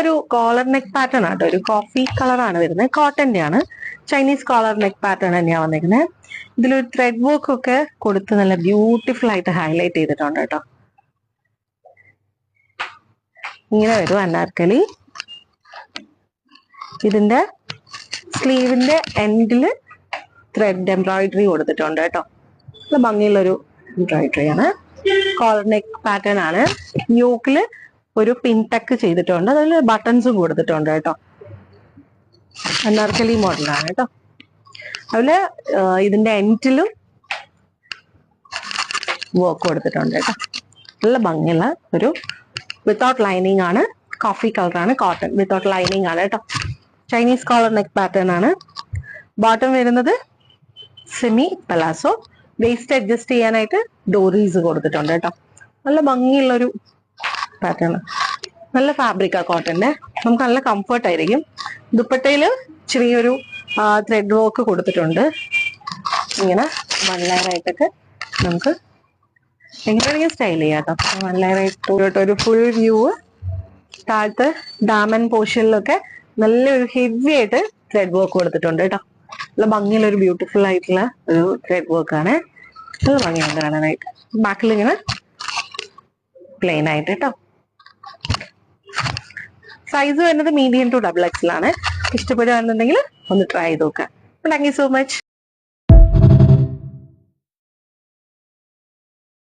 ഒരു collar neck pattern ആട്ടോ, ഒരു കോഫി കളറാണ് വരുന്നത്, കോട്ടന്റെ ആണ്. ചൈനീസ് കോളർ നെക്ക് പാറ്റേൺ തന്നെയാണ് വന്നിരിക്കുന്നത്. ഇതിലൊരു ത്രെഡ് വർക്ക് ഒക്കെ കൊടുത്ത് നല്ല ബ്യൂട്ടിഫുൾ ആയിട്ട് ഹൈലൈറ്റ് ചെയ്തിട്ടുണ്ട് കേട്ടോ. ഇങ്ങനെ വരും അനാർക്കലി. ഇതിന്റെ സ്ലീവിന്റെ എൻഡില് ത്രെഡ് എംബ്രോയിഡറി കൊടുത്തിട്ടുണ്ട് കേട്ടോ. നല്ല ഭംഗിയുള്ളൊരു എംബ്രോയിഡറി ആണ്. കോളർ നെക്ക് പാറ്റേൺ ആണ്. യോക്കില് ഒരു പിൻ ടക്ക് ചെയ്തിട്ടുണ്ട്, അതിൽ ബട്ടൺസും കൊടുത്തിട്ടുണ്ട് കേട്ടോ. അനാർക്കലി മോഡലാണ് കേട്ടോ. അതില് ഇതിന്റെ എൻഡിലും വർക്ക് കൊടുത്തിട്ടുണ്ട് കേട്ടോ. നല്ല ഭംഗിയുള്ള ഒരു വിത്തൗട്ട് ലൈനിങ് ആണ്. കോഫി കളറാണ്, കോട്ടൺ വിത്തൗട്ട് ലൈനിങ് ആണ് കേട്ടോ. ചൈനീസ് കോളർ നെക്ക് പാറ്റേൺ ആണ്. ബോട്ടം വരുന്നത് സെമി പലാസോ. വേസ്റ്റ് അഡ്ജസ്റ്റ് ചെയ്യാനായിട്ട് ഡോറീസ് കൊടുത്തിട്ടുണ്ട് കേട്ടോ. നല്ല ഭംഗിയുള്ളൊരു പാറ്റേൺ, നല്ല ഫാബ്രിക്കാ കോട്ടന്റെ, നമുക്ക് നല്ല കംഫർട്ട് ആയിരിക്കും. ദുപ്പട്ടയില് ചെറിയൊരു ത്രെഡ് വർക്ക് കൊടുത്തിട്ടുണ്ട്. ഇങ്ങനെ വൺ ലെയർ ആയിട്ടൊക്കെ നമുക്ക് എങ്ങനെയാണെങ്കിൽ സ്റ്റൈൽ ചെയ്യാം കേട്ടോ. വൺ ലെയർ ആയിട്ട് ഒരു ഫുൾ വ്യൂ. താഴത്ത് ഡാമൻ പോർഷനിലൊക്കെ നല്ലൊരു ഹെവി ആയിട്ട് ത്രെഡ് വർക്ക് കൊടുത്തിട്ടുണ്ട് കേട്ടോ. നല്ല ഭംഗിയുള്ള ഒരു ബ്യൂട്ടിഫുൾ ആയിട്ടുള്ള ഒരു ത്രെഡ് വർക്ക് ആണ്. നല്ല ഭംഗിയുണ്ട് കാണാനായിട്ട്. ബാക്കിൽ ഇങ്ങനെ പ്ലെയിൻ ആയിട്ട് കേട്ടോ. സൈസ് വരുന്നത് മീഡിയം ടു XXL ആണ്. ഇഷ്ടപ്പെടുകയാണെന്നുണ്ടെങ്കിൽ ഒന്ന് ട്രൈ ചെയ്ത് നോക്കാം. Thank you so much.